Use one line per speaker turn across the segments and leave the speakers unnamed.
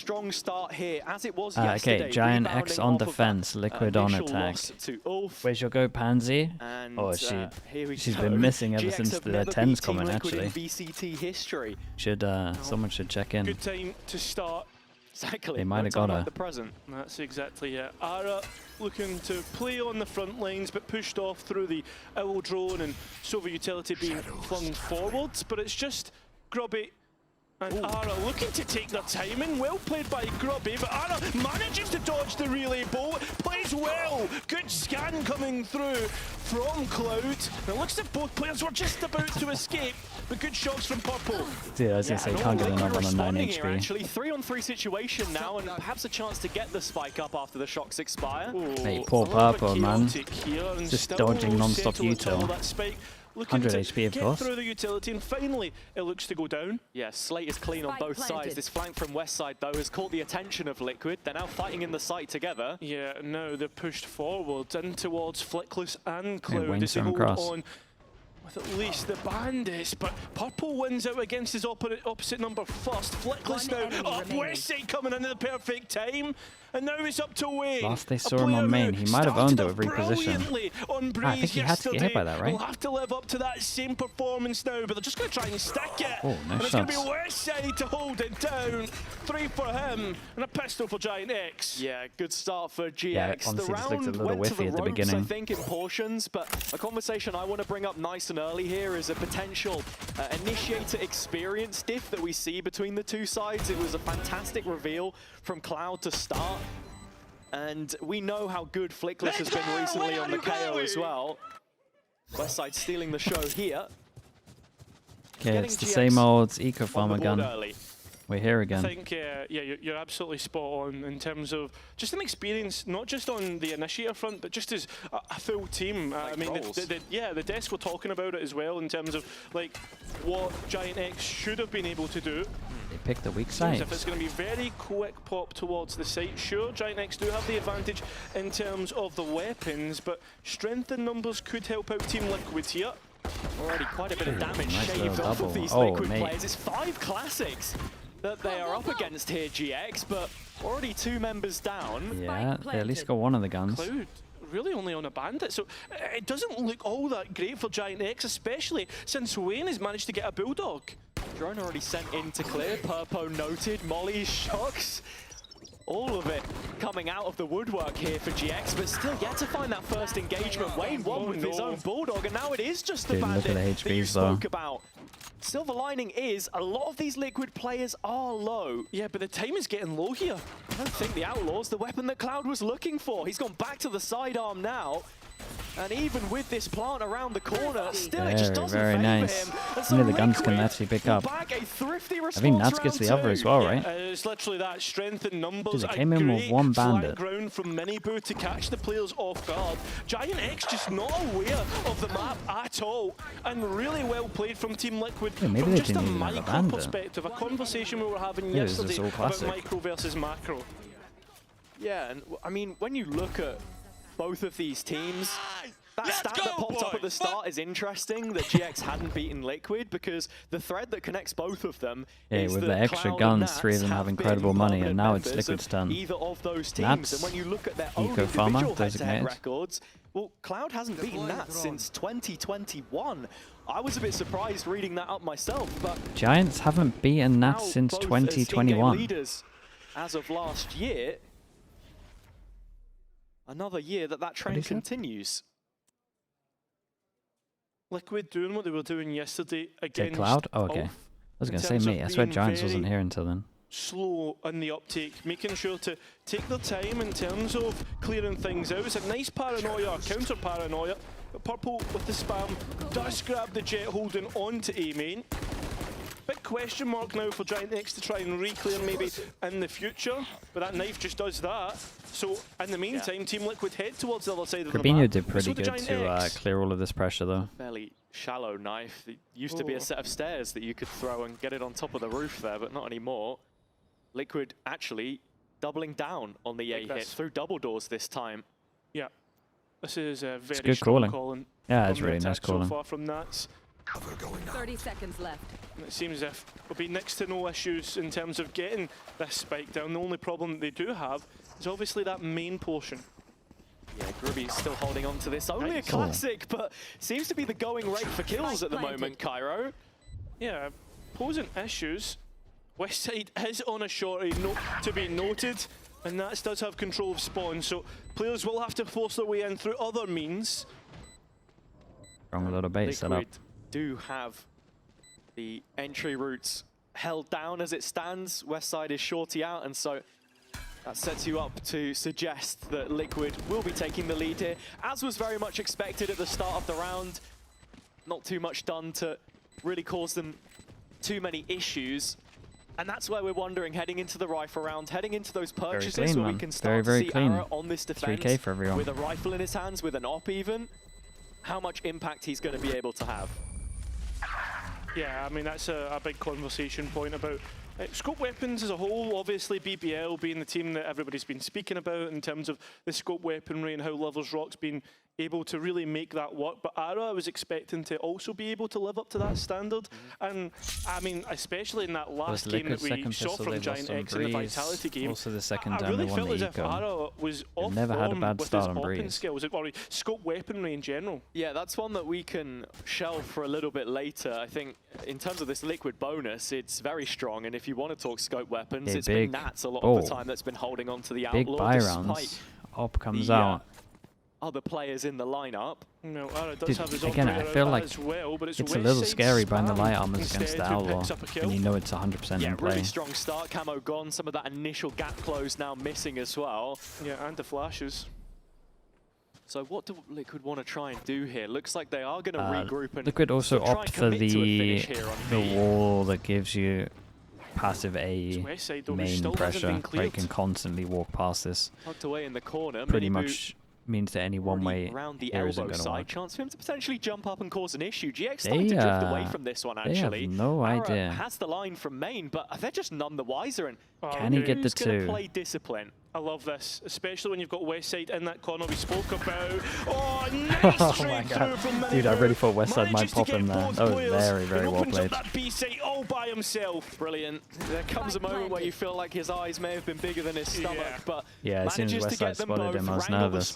strong start here, as it was yesterday.
Okay, GIANTX on defense, Liquid on attack. Where's your go, Pansy? Oh, she's been missing ever since the 10's comment, actually.
VCT history.
Someone should check in.
Good time to start.
Exactly.
They might have got her.
The present.
That's exactly it. Ara looking to play on the front lines, but pushed off through the Owl drone and Silver Utility being flung forwards. But it's just Grubby and Ara looking to take their timing. Well played by Grubby, but Ara manages to dodge the relay bolt. Plays well. Good scan coming through from Cloud. And it looks as if both players were just about to escape, but good shots from Purple.
Dude, I was going to say, can't get enough on a 9 HP.
Here, actually, 3-on-3 situation now, and perhaps a chance to get the spike up after the shocks expire.
Hey, poor Purple, man. Just dodging non-stop util. 100 HP, of course.
Through the utility, and finally it looks to go down.
Yeah, Slate is clean on both sides. This flank from west side, though, has caught the attention of Liquid. They're now fighting in the site together.
Yeah, now they're pushed forward in towards Flickless and Cloud.
Wings
as they
from
hold
across.
on with at least the Bandits, but Purple wins out against his opposite number first. Flickless now up west side, coming into the perfect time. And now it's up to Wayne.
Last they saw him on main, he might have owned it with reposition. I think he had to get hit by that, right?
We'll have to live up to that same performance now, but they're just going to try and stack it.
Oh, nice
and it's
shots.
going to be west side to hold it down. 3 for him, and a pistol for GIANTX.
Yeah, good start for GX.
Yeah, honestly,
the
just
round
looked a little
went to the
whiffy at the
ropes,
beginning.
I think, in portions, but a conversation I want to bring up nice and early here is a potential initiator experience diff that we see between the two sides. It was a fantastic reveal from Cloud to start. And we know how good Flickless has been recently on the KO as well. Westside stealing the show here.
Okay, it's the same old Eco Farmer gun.
Early.
We're here again.
I think, yeah, you're absolutely spot on in terms of just an experience, not just on the initiator front, but just as a full team. I mean, the desk were talking about it as well in terms of like what GIANTX should have been able to do.
They picked the weak side.
If it's going to be very quick pop towards the site, sure, GIANTX do have the advantage in terms of the weapons, but strength in numbers could help out Team Liquid here.
Already quite a bit of damage shaved off of these Liquid players. It's 5 classics that they are up against here, GX, but already 2 members down.
Yeah, they at least got one of the guns.
Cloud really only on a Bandit, so it doesn't look all that great for GIANTX, especially since Wayne has managed to get a Bulldog.
Drone already sent in to clear, Purpo noted, Molly's shocks. All of it coming out of the woodwork here for GX, but still yet to find that first engagement. Wayne won with his own Bulldog, and now it is just the Bandit that you spoke about. Silver lining is, a lot of these Liquid players are low.
Yeah, but the time is getting low here.
I don't think the Outlaw's the weapon that Cloud was looking for. He's gone back to the sidearm now. And even with this plant around the corner, still it just doesn't favor him.
Only the guns can actually pick up. I think Nats gets the other as well, right?
It's literally that strength in numbers.
Dude, they came in with one Bandit.
Ground from Miniboo to catch the players off guard. GIANTX just not aware of the map at all, and really well played from Team Liquid.
Yeah, maybe
from
they
just
didn't
a
even have a
micro
Bandit.
perspective, a conversation we were having
Yeah, this is
yesterday
all
about
classic.
micro versus macro.
Yeah, and I mean, when you look at both of these teams, that stat that popped up at the start is interesting, that GX hadn't beaten Liquid, because the thread that connects both of them is
with
that
the extra
Cloud
guns,
and
3 of them
Nats
have
been
incredible money, and
permanent
now it's
members
Liquid's
of
turn.
either of those teams.
Nats,
And when you look at their own
Eco Farmer,
individual head-to-head
designated.
records, well, Cloud hasn't beaten Nats since 2021. I was a bit surprised reading that up myself, but
Giants haven't beaten Nats
now
since
both as
2021.
in-game leaders as of last year. Another year that trend continues.
Liquid doing what they were doing yesterday against
Cloud? Oh, okay. I was going to say me. I swear Giants wasn't here until then.
Slow on the uptake, making sure to take their time in terms of clearing things out. It's a nice paranoia, counter paranoia. But Purple with the spam does grab the jet holding on to A main. Big question mark now for GIANTX to try and re-clear maybe in the future, but that knife just does that. So in the meantime, Team Liquid head towards the other side of the map.
Rubinho did pretty good to clear all of this pressure though.
Fairly shallow knife. It used to be a set of stairs that you could throw and get it on top of the roof there, but not anymore. Liquid actually doubling down on the A hit through double doors this time.
Yeah, this is a very
good
strong
calling.
calling.
Yeah, it's really nice calling.
So far from Nats.
30 seconds left.
And it seems as if there'll be next to no issues in terms of getting this spike down. The only problem they do have is obviously that main portion.
Yeah, Grubby's still holding on to this. Only a classic, but seems to be the going rate for kills at the moment, Cairo.
Yeah, posing issues. Westside is on a shorty, to be noted, and that does have control of spawn, so players will have to force their way in through other means.
Wrong little bait set up.
Do have the entry routes held down as it stands. Westside is shorty out, and so that sets you up to suggest that Liquid will be taking the lead here, as was very much expected at the start of the round. Not too much done to really cause them too many issues. And that's where we're wondering, heading into the rifle round, heading into those purchases
clean,
where we can start to see
clean.
Ara on this defense
3K for everyone.
with a rifle in his hands, with an op even, how much impact he's going to be able to have.
Yeah, I mean, that's a big conversation point about scope weapons as a whole. Obviously, BBL being the team that everybody's been speaking about in terms of the scope weaponry and how Lovers Rock's been able to really make that work. But Ara, I was expecting to also be able to live up to that standard. And I mean, especially in that last game that we saw from GIANTX in the Vitality game,
also the second
I
time
really
they won
felt
the
as if
Eco.
Ara was off
never had a
form
bad
with
start
his
on
open
Breeze.
skills, or scope weaponry in general.
Yeah, that's one that we can shelve for a little bit later. I think in terms of this Liquid bonus, it's very strong. And if you want to talk scope weapons, it's been Nats a lot of the time that's been holding on to the Outlaw.
Big buy rounds. Op comes out.
Other players in the lineup.
No, Ara does have his
again, I feel like
as well, but it's
a little scary buying the light armors against the Outlaw, and you know it's 100% in play.
Really strong start, camo gone, some of that initial gap close now missing as well.
Yeah, and the flashes.
So what do Liquid want to try and do here? Looks like they are going to regroup and
Liquid also opt for the wall that gives you passive A main pressure, where you can constantly walk past this.
Tucked away in the corner.
Pretty much means that any one-way here isn't going to work.
Chance for him to potentially jump up and cause an issue. GX starting to drift away from this one, actually.
They have no idea.
Has the line from main, but they're just none the wiser. And
can he get the two?
Play discipline.
I love this, especially when you've got Westside in that corner we spoke about. Oh, nice straight through from
Dude, I really thought Westside might pop him there. That was very, very well played.
That B-site all by himself.
Brilliant. There comes a moment where you feel like his eyes may have been bigger than his stomach, but
as soon as Westside spotted him, I was nervous.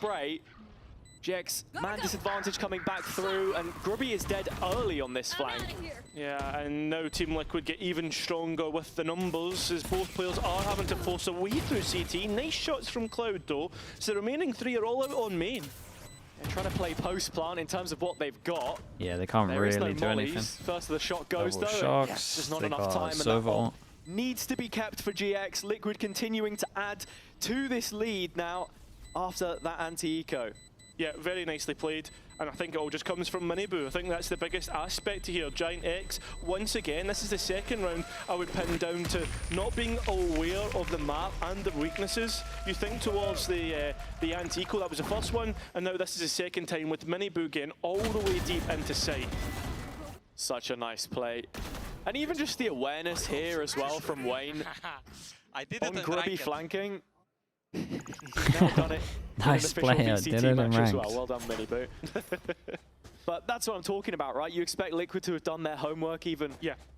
GX, man disadvantage coming back through, and Grubby is dead early on this flank.
Yeah, and now Team Liquid get even stronger with the numbers, as both players are having to force a way through CT. Nice shots from Cloud, though. So the remaining three are all out on main.
They're trying to play post-plant in terms of what they've got.
Yeah, they can't really do anything.
First of the shot goes, though.
Shocks.
There's not enough time, and that needs to be kept for GX. Liquid continuing to add to this lead now after that anti-eco.
Yeah, very nicely played, and I think it all just comes from Miniboo. I think that's the biggest aspect here. GIANTX, once again, this is the second round I would pin down to not being aware of the map and the weaknesses. You think towards the anti-eco, that was the first one, and now this is the second time with Miniboo getting all the way deep into sight.
Such a nice play. And even just the awareness here as well from Wayne.
I did it
on Grubby flanking. He's now done it.
Nice player, did it in ranked.
Well done, Miniboo. But that's what I'm talking about, right? You expect Liquid to have done their homework, even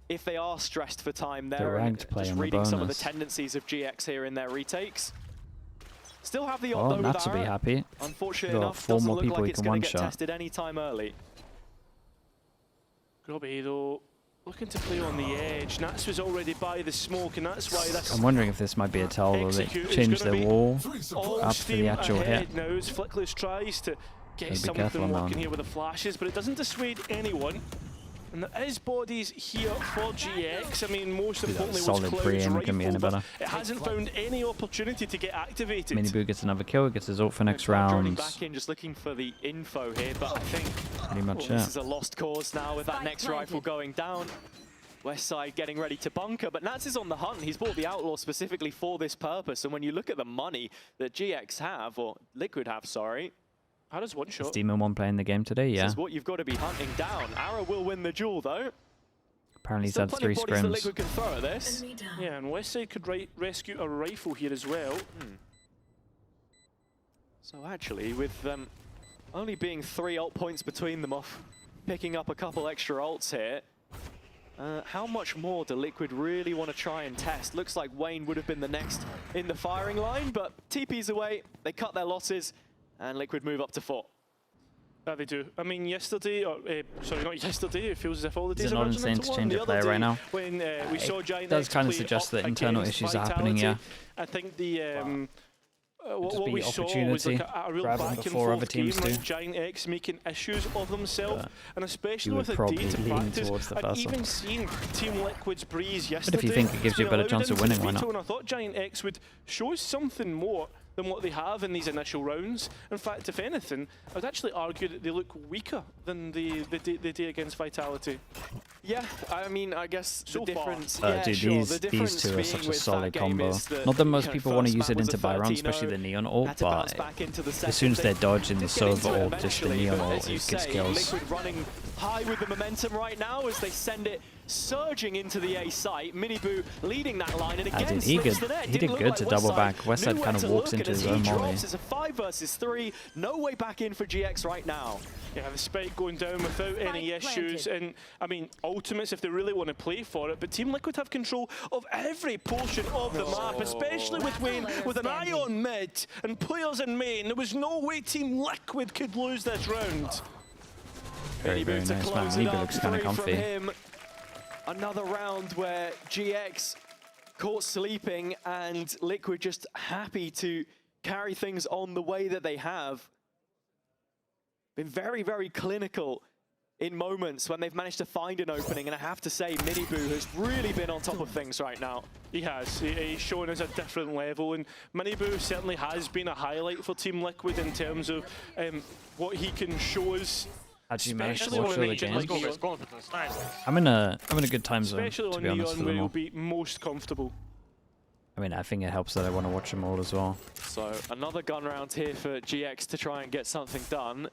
if they are stressed for time there.
Ranked play
just
on
reading
the
some of the tendencies of GX here in their retakes. Still have the
Oh,
though,
Nats will be happy.
Unfortunately
got
enough,
4
doesn't
more
look
people
like
he
it's
can
going to get
one-shot.
tested any time early.
Grubby, though, looking to play on the edge. Nats was already by the smoke, and that's why this...
I'm wondering if this might be a tell, or they change their wall up for the actual hit.
Now as Flickless tries to get something working here with the flashes, but it doesn't dissuade anyone. And there is bodies here for GX. I mean, most importantly was Cloud's rifle, it hasn't found any opportunity to get activated.
Miniboo gets another kill, gets his ult for next round.
Back in, just looking for the info here, but I think
pretty much
this is a lost cause now with that next rifle going down. Westside getting ready to bunker, but Nats is on the hunt. He's bought the Outlaw specifically for this purpose, and when you look at the money that GX have, or Liquid have, sorry.
How does one shot?
Is Demon 1 playing the game today? Yeah.
This is what you've got to be hunting down. Ara will win the duel, though.
Apparently he's had 3 scrims.
Liquid can throw at this.
Yeah, and Westside could rescue a rifle here as well.
So actually, with only being 3 ult points between them off picking up a couple extra ults here. How much more do Liquid really want to try and test? Looks like Wayne would have been the next in the firing line, but TP's away, they cut their losses, and Liquid move up to 4.
Yeah, they do. I mean, yesterday, or sorry, not yesterday, it feels as if all the days
are
are
not insane to change a player right now?
When we saw GIANTX
it does kind of suggest that internal issues are happening, yeah.
I think the...
What
we saw was like a real back and
before other
forth
teams
game,
do.
like GIANTX making issues of themselves, and especially with a
probably
day to
lean
practice.
towards the
I've
first
even
one.
seen Team Liquid's breeze yesterday.
But if you think it gives you a better chance of winning, why not?
And I thought GIANTX would show us something more than what they have in these initial rounds. In fact, if anything, I would actually argue that they look weaker than the day against Vitality.
Yeah, I mean, I guess the difference...
Dude, these two are such a solid combo. Not that most people want to use it into Byron, especially the Neon ult, but as soon as they dodge in the Sova ult, just the Neon ult is good skills.
Liquid running high with the momentum right now as they send it surging into the A site. Miniboo leading that line, and again
he did good to double back. Westside kind of walks into his own molly.
It's a 5 versus 3. No way back in for GX right now.
Yeah, the spike going down without any issues, and I mean, ultimates if they really want to play for it, but Team Liquid have control of every portion of the map, especially with Wayne with an eye on mid and players in main. There was no way Team Liquid could lose this round.
Very, very nice, man. Liga looks kind of comfy.
Another round where GX caught sleeping and Liquid just happy to carry things on the way that they have. Been very, very clinical in moments when they've managed to find an opening, and I have to say, Miniboo has really been on top of things right now.
He has. He's shown us a different level, and Miniboo certainly has been a highlight for Team Liquid in terms of what he can show us.
How do you manage to watch all the games? I'm in a good time zone, to be honest, for them all.
Be most comfortable.
I mean, I think it helps that I want to watch them all as well.
So another gun round here for GX to try and get something done.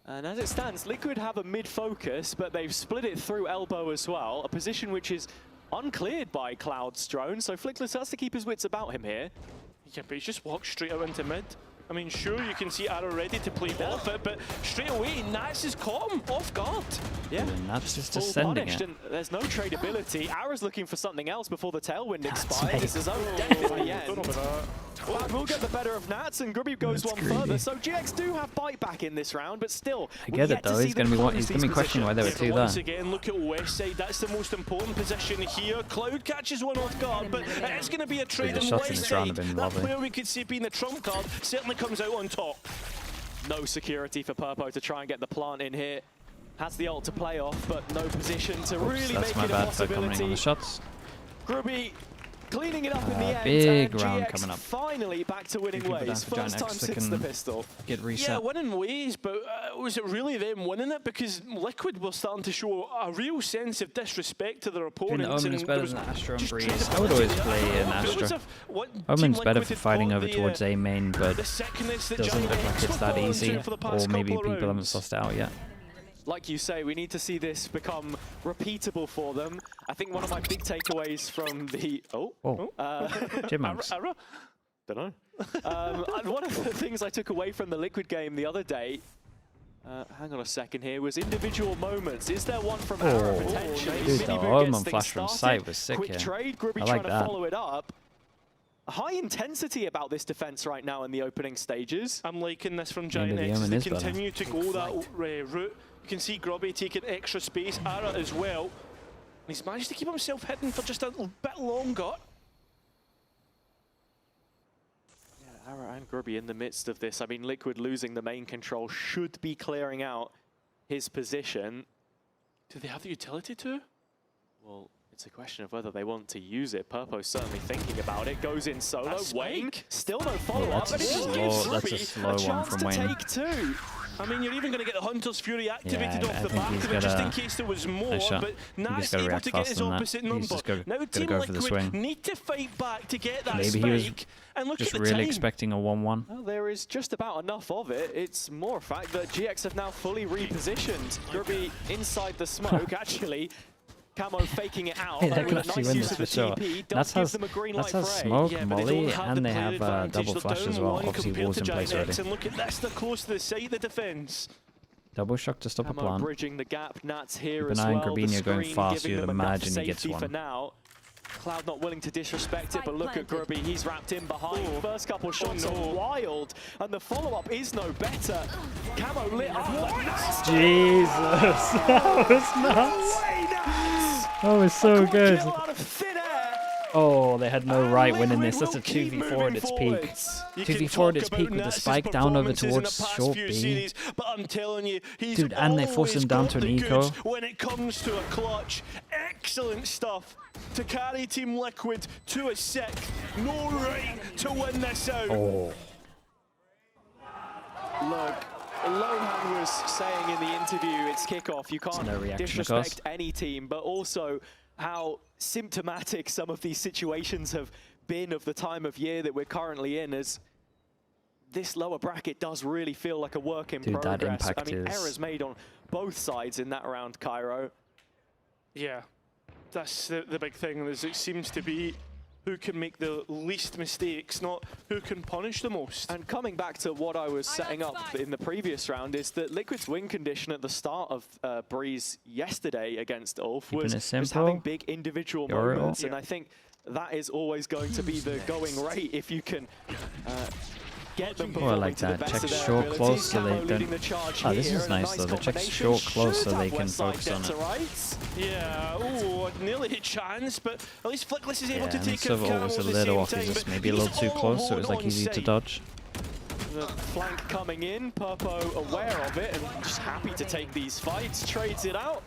And as it stands, Liquid have a mid-focus, but they've split it through elbow as well, a position which is uncleared by Cloud's drone, so Flickless has to keep his wits about him here.
Yeah, but he's just walked straight out into mid. I mean, sure, you can see Arrow ready to play off it, but straight away, Nats has caught him off guard.
Yeah,
Nats is just sending it.
And there's no tradability. Arrow's looking for something else before the tailwind expires. This is own death in the end. Well, we'll get the better of Nats, and Grubby goes one further. So GX do have bite back in this round, but still,
I get it though. He's going to be questioning why there were two there.
Once again, look at Westside. That's the most important position here. Cloud catches one off guard, but it's going to be a trade. And Westside, that player we could see being the trump card, certainly comes out on top.
No security for Purpo to try and get the plant in here. Has the ult to play off, but no position to really make it a possibility.
On the shots.
Grubby cleaning it up in the end.
Big
and
round
GX
coming up.
Finally back to winning ways. First time since the pistol.
Get reset.
Yeah, winning ways, but was it really them winning it? Because Liquid were starting to show a real sense of disrespect to their opponents.
Omen is better than Astra and Breeze. I would always play in Astra. Omen's better for fighting over towards A main, but doesn't look like it's that easy. Or maybe people haven't sussed it out yet.
Like you say, we need to see this become repeatable for them. I think one of my big takeaways from the...
Chipmunks.
Don't know. One of the things I took away from the Liquid game the other day, hang on a second here, was individual moments. Is there one from Arrow potentially?
Dude, the Omen flash from sight was sick
Quick
here.
trade, Grubby trying to follow it up. High intensity about this defense right now in the opening stages.
I'm liking this from GIANTX. They continue to go that route. You can see Grubby taking extra space, Ara as well. And he's managed to keep himself hidden for just a bit longer.
Yeah, Ara and Grubby in the midst of this. I mean, Liquid losing the main control should be clearing out his position.
Do they have the utility to?
Well, it's a question of whether they want to use it. Purpo's certainly thinking about it. Goes in solo. Wayne, still no follow-up, but it just gives Grubby a chance to take two.
I mean, you're even going to get the Hunter's Fury activated off the back of it, just in case there was more, but Nat's able to get his opposite number. Now Team Liquid need to fight back to get that spike, and look at the time.
Just really expecting a 1-1.
Well, there is just about enough of it. It's more a fact that GX have now fully repositioned. Grubby inside the smoke, actually. Camo faking it out.
Hey, they can actually win this for sure. That's how smoke, molly, and they have double flash as well. Obviously, walls in place already.
And look at this, they're close to the site, the defense.
Double shock to stop a
Camo
plant.
bridging the gap. Nats here
Keep
as
an eye on
well. The
Grabinho going
screen
fast,
giving
you'd
them enough
imagine he gets
safety for
one.
now. Cloud not willing to disrespect it, but look at
Spike
Grubby. He's wrapped in behind.
Oh.
First couple shots
no.
are wild, and the follow-up is no better. Camo lit up.
Jesus, that was nuts. That was so good. Oh, they had no right winning this. That's a 2v4 at its peak. 2v4 at its peak with the spike down over towards short B.
But I'm telling you, he's
Dude, and they force him down to an eco.
When it comes to a clutch, excellent stuff to carry Team Liquid to a sixth. No right to win this out.
Oh.
Look, Lohan was saying in the interview, it's kickoff. You can't
no reaction,
disrespect any team, but also how symptomatic some of these situations have been of the time of year that we're currently in, as this lower bracket does really feel like a work in progress.
That impact
I mean,
is...
errors made on both sides in that round, Cairo.
Yeah, that's the big thing, is it seems to be who can make the least mistakes, not who can punish the most.
And coming back to what I was setting up in the previous round, is that Liquid's win condition at the start of Breeze yesterday against Ulf was having big individual moments, and I think that is always going to be the going rate if you can get them performing
like
to the
that.
best
Check
of their
short
abilities.
close so
Camo
they
leading
don't...
the charge
Oh, this
here,
is
and a
nice though. They check
combination
short close so
should
they
have
can
Westside
focus on
get to
it.
rights.
Yeah, oh, nearly a chance, but at least Flickless is able to
and
take
so
Camo
was a
at the
little
same
off,
time,
just
but
maybe a
he's
little too
all
close, so it was
alone
like
on
easy to
site.
dodge.
The flank coming in, Purpo aware of it and just happy to take these fights, trades it out.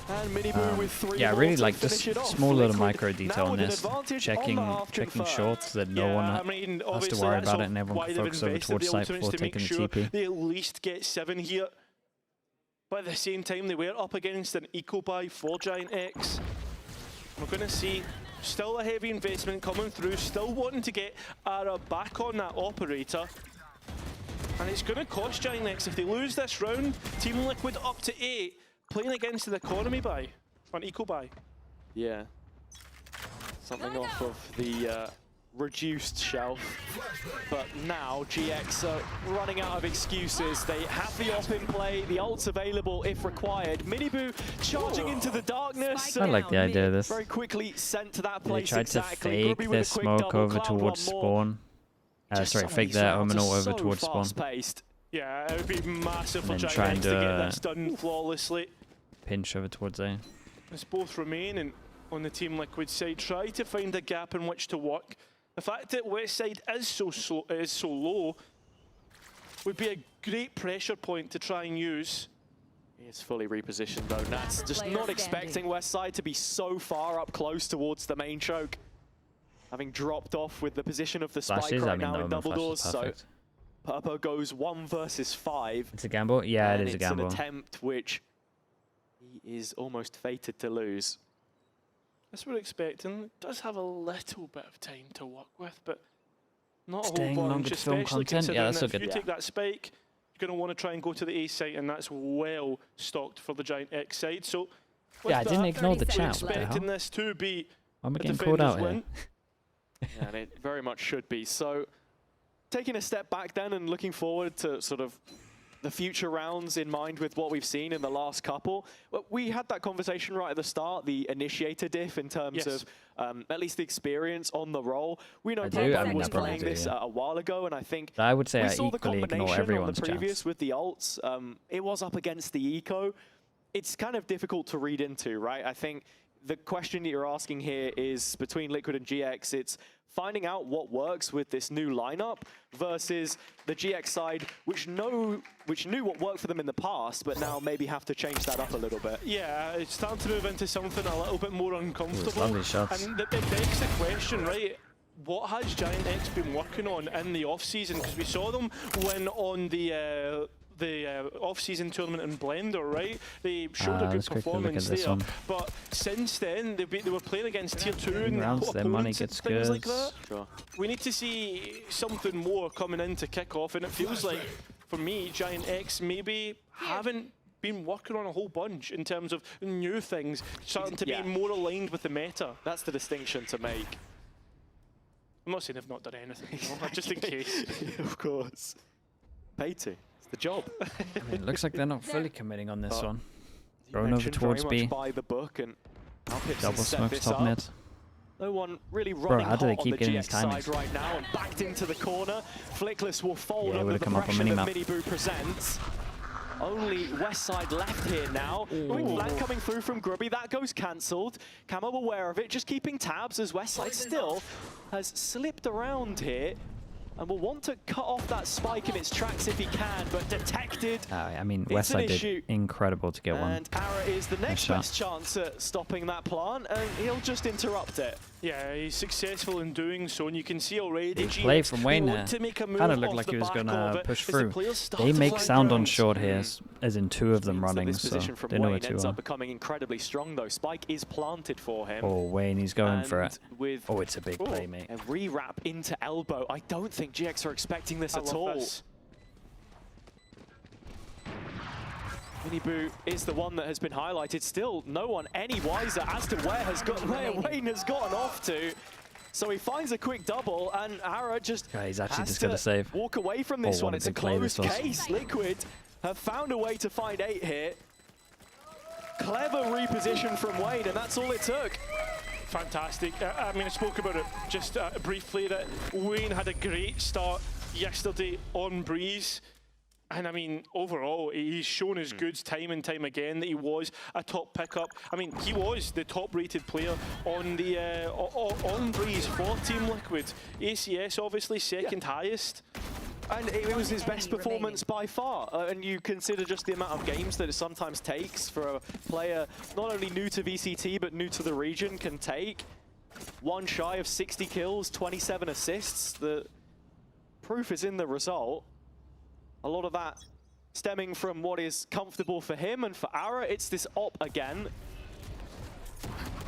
And Miniboo with 3
yeah, I
more
really
to
like this
finish it off.
small little
Liquid
micro detail
now
on
with an
this.
advantage on the half
Checking
confirmed.
shorts so that no
Yeah,
one
I mean,
has to
obviously
worry
that's
about it and everyone
why
can
they've
focus over
invested
towards
the
site
ultimates
before
to make
taking
sure
TP.
they at least get 7 here. But at the same time, they were up against an eco buy for GIANTX. We're going to see still a heavy investment coming through, still wanting to get Ara back on that operator. And it's going to cost GIANTX if they lose this round. Team Liquid up to 8, playing against an economy buy, an eco buy.
Yeah. Something off of the reduced shelf. But now GX are running out of excuses. They have the op in play, the ult's available if required. Miniboo charging into the darkness.
I like the idea of this.
Very quickly sent to that
They
place
tried to
exactly.
fake
Grubby with
their
a quick
smoke
double,
over
Cloud
towards
one more.
spawn.
Just
Sorry,
some of
fake
these
their
rounds are
ominal over
so
towards spawn.
fast-paced. Yeah, it would be massive for
And then trying
GIANTX to get
to,
this done flawlessly.
Pinch over towards A.
As both remain and on the Team Liquid side, try to find a gap in which to work. The fact that Westside is so low would be a great pressure point to try and use.
It's fully repositioned though. Nats just not expecting Westside to be so far up close towards the main choke. Having dropped off with the position of the spike right now in double doors, so Purpo goes 1 versus 5.
It's a gamble? Yeah, it is a gamble.
It's an attempt which he is almost fated to lose.
That's what we're expecting. It does have a little bit of time to work with, but not a
Staying
whole
longer
bunch,
to film
especially
content? Yeah,
considering
that's
that
so
if you
good.
take that spike, you're going to want to try and go to the A site, and that's well stocked for the GIANTX side. So
Yeah, I didn't ignore the chat. What the
expecting
hell?
this to be
I'm
a
getting called out
defender's
here.
win.
And it very much should be. So taking a step back then and looking forward to sort of the future rounds in mind with what we've seen in the last couple. Well, we had that conversation right at the start, the initiator diff in terms of at least the experience on the role. We know Purpo was playing this a while ago, and I think
I would say
we
I
saw the
equally ignore
combination
everyone's
on the previous
chance.
with the ults. It was up against the eco. It's kind of difficult to read into, right? I think the question that you're asking here is between Liquid and GX. It's finding out what works with this new lineup versus the GX side, which knew what worked for them in the past, but now maybe have to change that up a little bit.
Yeah, it's starting to move into something a little bit more uncomfortable.
Lovely shots.
And it begs the question, right? What has GIANTX been working on in the off-season? Because we saw them win on the off-season tournament in Blender, right? They showed a good performance there. But since then, they were playing against Tier 2 and
rounds, their money
opponents and
gets
things
good.
like that.
Sure.
We need to see something more coming into kickoff, and it feels like, for me, GIANTX maybe haven't been working on a whole bunch in terms of new things, starting to be more aligned with the meta.
That's the distinction to make.
I'm not saying they've not done anything, just in case.
Of course. Pay to. the job.
I mean, it looks like they're not fully committing on this one.
You
Thrown over
mentioned
towards
very
B.
much by the book, and Alpipson
Double
set
smokes
this
top
up.
mid.
No one really running
how do they
hot
keep
on the
getting these
GX side
timings?
right now, and backed into the corner. Flickless will fold
Yeah, he
under
would've
the
come up on
pressure that
minimap.
Miniboo presents. Only West side left here now. Quick flank coming through from Grubby. That goes cancelled. Camo aware of it, just keeping tabs as West side still has slipped around here and will want to cut off that spike in its tracks if he can, but detected.
I mean,
It's an
Westside
issue.
did incredible to get one.
And Ara is the next
shot.
best chance at stopping that plant, and he'll just interrupt it.
Yeah, he's successful in doing so, and you can see already
Big
GX
play from Wayne
want
there.
to make a move
Kind of looked
off
like
the
he was
back
going
of
to
it
push
as the
through.
players start
They
to
make
flank
sound on
round.
short here, as in 2 of them
Means that
running,
this
so
position from
they know
Wayne
where 2
ends
are.
up becoming incredibly strong, though. Spike is planted for him.
Oh, Wayne, he's going for it.
And with
Oh, it's a big play, mate.
a re-wrap into elbow. I don't think GX are expecting this
I
at
love
all.
this.
Miniboo is the one that has been highlighted. Still, no one any wiser as to where Wayne has gotten off to. So he finds a quick double, and Ara just
Yeah, he's actually
has
just
to
gonna save.
walk away from this
Oh,
one.
what a
It's a
big play this
closed
was.
case. Liquid have found a way to find 8 here. Clever reposition from Wayne, and that's all it took.
Fantastic. I mean, I spoke about it just briefly, that Wayne had a great start yesterday on Breeze. And I mean, overall, he's shown his goods time and time again, that he was a top pickup. I mean, he was the top-rated player on the on Breeze for Team Liquid. ACS obviously second highest.
And it was his best performance by far. And you consider just the amount of games that it sometimes takes for a player not only new to VCT, but new to the region can take. One shy of 60 kills, 27 assists. The proof is in the result. A lot of that stemming from what is comfortable for him, and for Ara, it's this op again.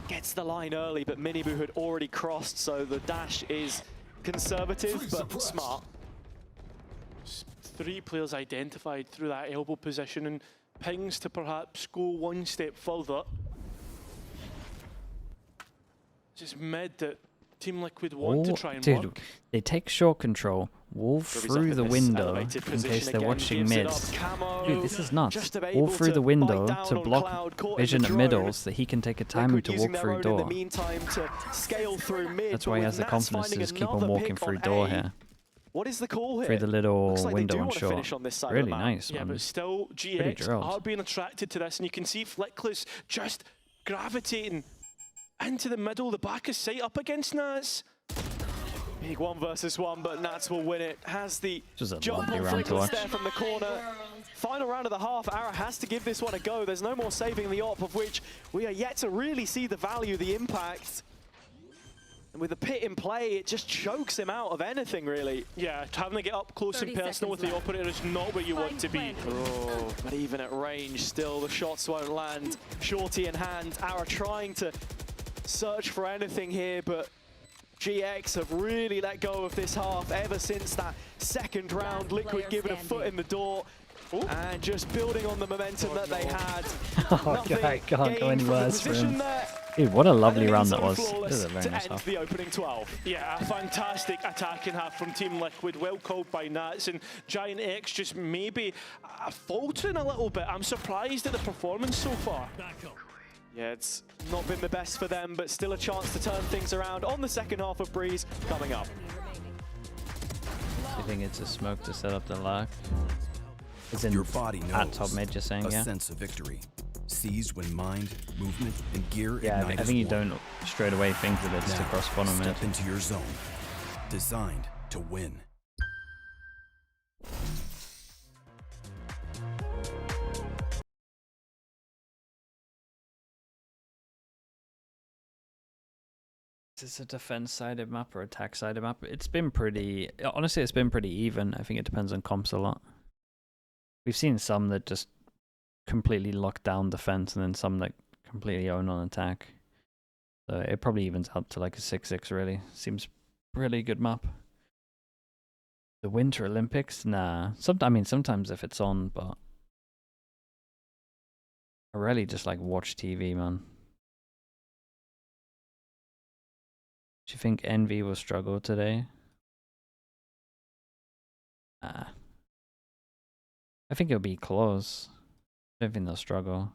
Gets the line early, but Miniboo had already crossed, so the dash is conservative, but smart.
3 players identified through that elbow position, and pings to perhaps go one step further. Just mid that Team Liquid want to try and
dude,
work.
they take short control, wall through the window in case they're watching mids. Dude, this is nuts. Wall through the window to block vision at middles that he can take a timing to walk through door. That's why he has the confidence to just keep on walking through door here.
What is the call here?
Through the little
Looks like they
window
do
on
want to
short.
finish on this side of
Really
the map.
nice,
Yeah,
man.
but still,
Pretty
GX
drilled.
are being attracted to this, and you can see Flickless just gravitating into the middle, the back of sight up against Nats.
Big 1 versus 1, but Nats will win it. Has the
Just a
jump
lovely
on
round to
Flickless
watch.
there from the corner. Final round of the half, Ara has to give this one a go. There's no more saving the op, of which we are yet to really see the value, the impact. And with the pit in play, it just chokes him out of anything, really.
Yeah, having to get up close and
30
personal with the
seconds
operator is not where you want to be.
Oh, but even at range, still the shots won't land. Shorty in hand, Ara trying to search for anything here, but GX have really let go of this half ever since that second round. Liquid giving a foot in the door. And just building on the momentum that they had.
Oh, God, I can't go any
gained from the
worse for
position
him.
there.
Dude, what a
And
lovely
an
round that
end-zone
was. This
flawless
is a very
to
nice
end
half.
the opening 12.
Yeah, a fantastic attacking half from Team Liquid, well called by Nats, and GIANTX just maybe faltering a little bit. I'm surprised at the performance so far.
Yeah, it's not been the best for them, but still a chance to turn things around on the second half of Breeze coming up.
You think it's a smoke to set up the lock? As in
Your body knows
at top mid, just saying,
a
yeah?
sense of victory, seized when mind, movement, and gear
Yeah,
ignite
I
as
think you
one.
don't straight away think that it's to
Now,
cross bottom mid.
step into your zone, designed to win.
Is this a defense-sided map or attack-sided map? It's been pretty... Honestly, it's been pretty even. I think it depends on comps a lot. We've seen some that just completely lock down defense and then some that completely own on attack. So it probably evens out to like a 6-6, really. Seems really good map. The Winter Olympics? Nah. I mean, sometimes if it's on, but... I really just like watch TV, man. Do you think Envy will struggle today? I think it'll be close. I don't think they'll struggle.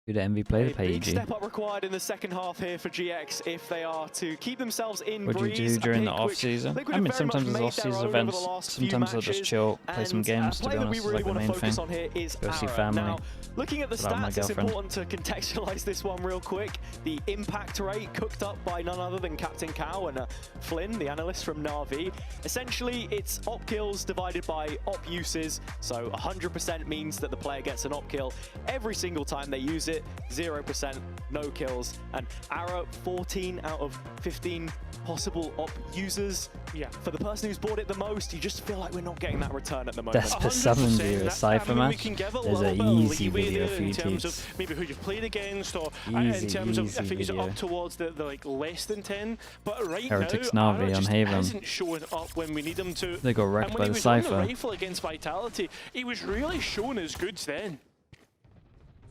Good MV play the
Big
PG.
step up required in the second half here for GX if they are to keep themselves in
What do you
breeze.
do during the off season? I mean, sometimes there's off season events. Sometimes they'll just chill, play some games. To be honest, is like the main thing.
On here is
Go see
Ara.
family.
Now, looking at the
Without my
stats, it's
girlfriend.
important to contextualize this one real quick. The impact rate cooked up by none other than Captain Cow and Flynn, the analyst from Na'Vi. Essentially, it's op kills divided by op uses. So 100% means that the player gets an op kill every single time they use it. 0%, no kills. And Ara, 14 out of 15 possible op users.
Yeah.
For the person who's bought it the most, you just feel like we're not getting that return at the moment.
That's per 7 view a Cypher match. There's an easy video for you
in terms
teams.
of maybe who you've played against, or
Easy,
in terms of
easy
if it's
video.
up towards the like less than 10. But right
Heretics
now,
Na'Vi
Ara
on
just
Haven.
isn't showing up when we need him to.
They got wrecked
and
by
when
the
he was on
Cypher.
the rifle against Vitality, he was really showing his goods then.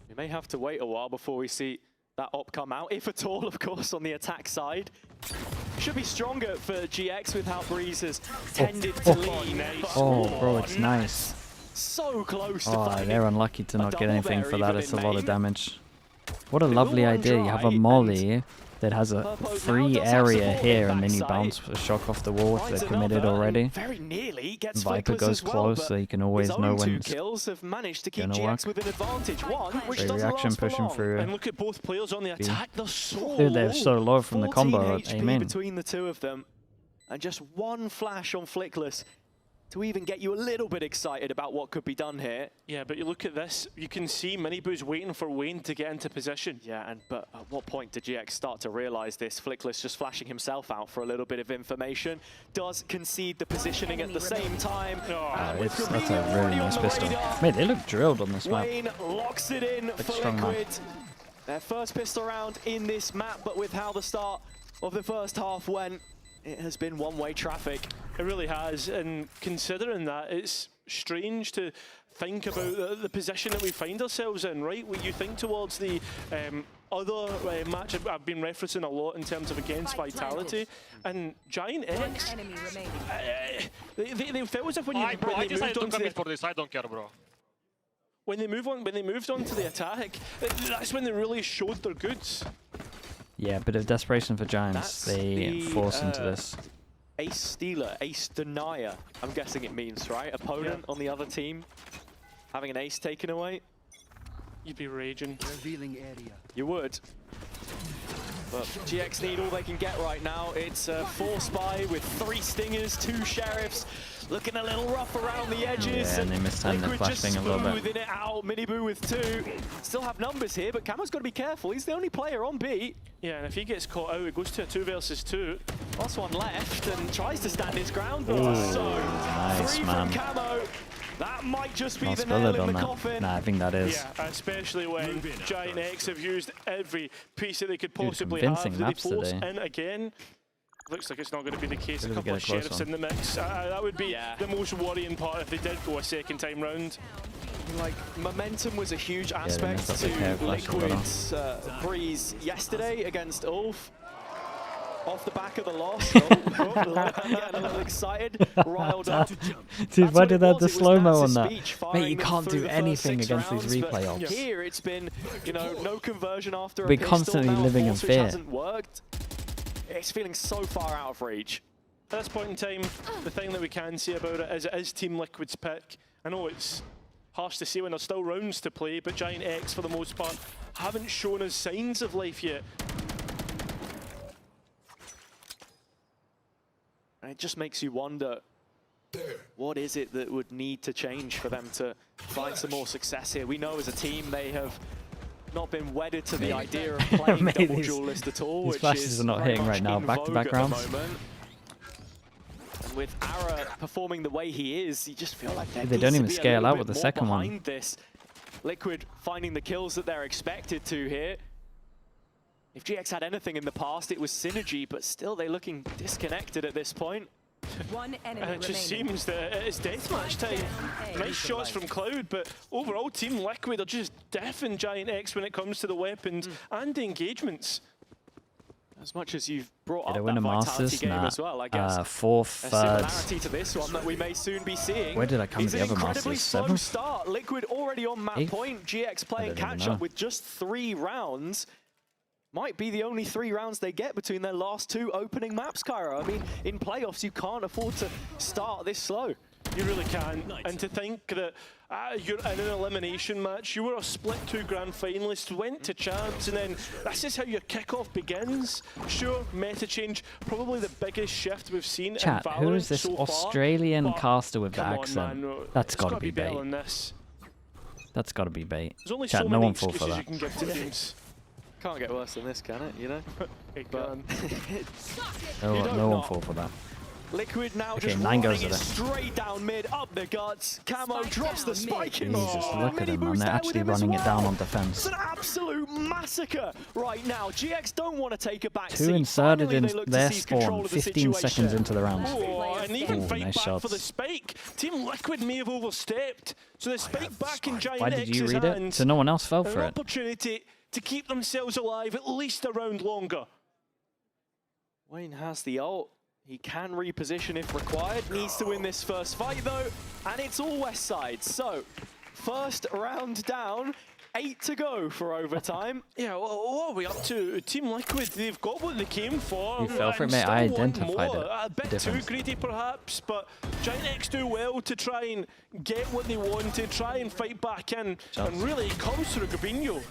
We may have to wait a while before we see that op come out, if at all, of course, on the attack side. Should be stronger for GX with how Breeze has tended to lean. But-
Oh, bro, it's nice.
So close to
Oh,
finding
they're unlucky to
a
not get
double
anything
there
for that.
even
It's a
in
lot of
main.
damage. What a
They
lovely
will run
idea. You have a
dry,
molly that has a
Purpo now
free
does have
area
support on
here,
the
and then you
backside.
bounce a shock off the wall if
Finds
they're committed
another,
already.
and very nearly gets
Viper
Flickless
goes
as well,
close,
but
so you can always
his
know
own
when
two
it's
kills have managed to keep
gonna
GX
work.
with an advantage. One, which
Great
doesn't
reaction
last for
pushing
long.
through.
And look at both players on the attack. They're so
Dude, they're so low from the
14
combo at
HP
aim in.
between the two of them, and just one flash on Flickless to even get you a little bit excited about what could be done here.
Yeah, but you look at this, you can see Miniboo's waiting for Wayne to get into position.
Yeah, but at what point did GX start to realize this? Flickless just flashing himself out for a little bit of information. Does concede the positioning at the same time. And with
That's
Gabini
a really
already on
nice
the
pistol.
radar,
Mate, they look drilled on this map.
Wayne locks it in for
strong man.
Liquid. Their first pistol round in this map, but with how the start of the first half went, it has been one-way traffic.
It really has, and considering that, it's strange to think about the position that we find ourselves in, right? When you think towards the other match I've been referencing a lot in terms of against Vitality, and GIANTX,
Enemy remaining.
they felt as if when you
I
when they
decided
moved
to
on to
commit
the,
for this. I don't care, bro.
when they moved on to the attack, that's when they really showed their goods.
Yeah, bit of desperation for Giants.
That's
They
the,
force into this.
Ace Stealer, Ace Denier, I'm guessing it means, right? Opponent on the other team having an ace taken away.
You'd be raging.
Revealing area.
You would. But GX need all they can get right now. It's a 4-spy with 3 stingers, 2 sheriffs, looking a little rough around the edges.
Yeah, and they mistimed their
Liquid just
flashbang a little bit.
smoothing it out. Miniboo with 2. Still have numbers here, but Camo's got to be careful. He's the only player on B.
Yeah, and if he gets caught out, it goes to a 2 versus 2.
Last one left and tries to stand his ground.
Ooh,
So,
nice,
3
man.
from Camo. That might just be
I'll
the
spill
nail
it
in
on
the
that.
coffin.
Nah, I think that is.
Yeah, especially when GIANTX have used every piece that they could possibly
convincing
have. They
maps
force
today.
in again. Looks like it's not going to be the case.
Really
A couple
get
of
a close
sheriffs
one.
in the mix. That would be the most worrying part if they did go a second time round.
Like, momentum was a huge
they
aspect
messed up
to
the care flash a little.
Liquid's Breeze yesterday against Ulf. Off the back of the loss. Getting a little excited, riled up.
Dude, why did that the
It was
slow-mo on
Nats's
that?
speech
Mate,
firing
you
them
can't
through
do
the first
anything
6
against these
rounds, but
replay ops.
Here it's been, you know, no conversion after
We're
a pistol.
constantly
Now a
living in
force which
fear.
hasn't worked. It's feeling so far out of reach.
At this point in time, the thing that we can say about it is Team Liquid's pick. I know it's harsh to say when there's still rounds to play, but GIANTX, for the most part, haven't shown us signs of life yet.
And it just makes you wonder, what is it that would need to change for them to find some more success here? We know as a team they have not been wedded to the idea of playing
Mate,
double
these-
duelist at all,
these
which
flashes
is
are not
very
hitting
much
right now.
in
Back-to-back
vogue at the
rounds.
moment. And with Ara performing the way he is, you just feel like there
They
needs
don't
to
even
be a
scale
little
out
bit
with the
more
second one.
behind this. Liquid finding the kills that they're expected to here. If GX had anything in the past, it was synergy, but still they're looking disconnected at this point.
One enemy
And it just
remaining.
seems that it's deathmatch time. Nice shots from Cloud, but overall Team Liquid are just deafing GIANTX when it comes to the weapons and the engagements.
As much as you've brought
Did I
up
win
that
a
Vitality
Masters?
game
Nah.
as well, I guess.
Fourth,
A
third.
similarity to this one that we may soon be seeing.
Where did I come
It's
in
an
the other
incredibly
Masters?
slow
Seventh?
start. Liquid already on map
Eighth?
point. GX playing
don't even
catch
know.
up with just 3 rounds. Might be the only 3 rounds they get between their last 2 opening maps, Cairo. I mean, in playoffs, you can't afford to start this slow.
You really can. And to think that you're in an elimination match, you were a split 2 grand finalists, went to champs, and then this is how your kickoff begins. Sure, meta change, probably the biggest shift we've seen
Chat,
in VALORANT
who is this
so far,
Australian
but
caster with the
come on,
accent?
man,
That's
it's
got to
gotta
be
better
bait.
than this.
That's got to be bait.
There's only
Chat,
so
no
many
one fall for
excuses you
that.
can give to teams.
Can't get worse than this, can it? You know?
It
But
can.
No,
You don't
no one
not.
fall for that.
Liquid now
Okay,
just
9 goes
running
to
it
them.
straight down mid, up the guts. Camo
Spike
drops the
down
spike
mid.
in.
Jesus,
Oh,
look at
mini
them, man.
boost
They're
there
actually
with him as
running it down
well.
on defense.
It's an absolute massacre right now. GX don't want to take a back
2
seat.
inserted
Finally,
in
they look to
their
seize control
spawn,
of the
15 seconds
situation.
into the round.
Oh, and even
Ooh,
fight
nice
back for the
shots.
spike. Team Liquid may have overstepped. So the spike back in
Why did you
GIANTX's
read it?
hands.
So no one else fell
An
for it.
opportunity to keep themselves alive at least a round longer.
Wayne has the ult. He can reposition if required. Needs to win this first fight though, and it's all West Side. So, first round down, 8 to go for overtime.
Yeah, well, what are we up to? Team Liquid, they've got what they came for.
You fell for it,
and
mate. I
still want
identified
more.
it.
A bit
Difference.
too greedy perhaps, but GIANTX do well to try and get what they want, to try and fight back in.
Shots.
And really, it comes through Gabinho.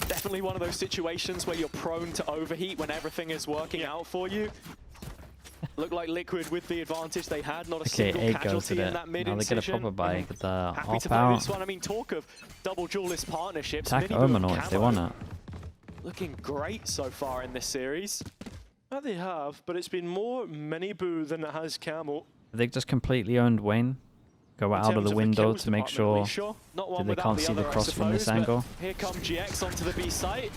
Definitely one of those situations where you're prone to overheat when everything is working out for you. Looked like Liquid with the advantage they had, not a
Okay,
single
8 goes
casualty
to
in
it.
that mid
Now they get a
incision.
proper buy with the
Happy
hop
to play
out.
this one. I mean, talk of double duelist partnerships.
Attack
Mini Boom,
Omenor if they
Camo,
want it.
looking great so far in this series.
Yeah, they have, but it's been more Mini Boo than it has Camo.
They just completely owned Wayne. Go out of
terms
the
of the
window
kills
to make
department,
sure
Not
that
one
they
without
can't
the
see the
other, I
cross from this
suppose, but
angle.
Here come GX onto the B site.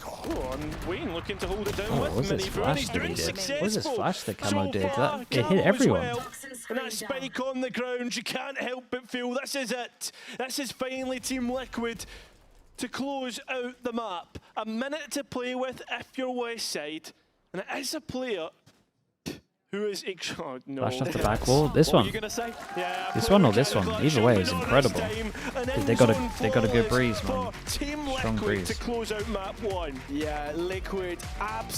Oh, and Wayne looking to hold it down
Oh,
with
what was
Mini
this
Boo, and
flash
he's
that he
doing
did?
successful.
What was this flash that Camo
So
did?
far,
That- it hit
Camo as
everyone.
well. And that spike on the ground, you can't help but feel this is it. This is finally Team Liquid to close out the map. A minute to play with if you're West Side. And it is a player who is... Oh, no.
Flash off the back wall. This
What were
one.
you going to say?
Yeah,
This
player
one or this
kind of
one?
clutch
Either way,
on
it's
this
incredible.
time. An
They got a-
end
they got a good
zone
breeze,
for
man.
Team
Strong
Liquid
breeze.
to close out map 1.
Yeah, Liquid absolutely.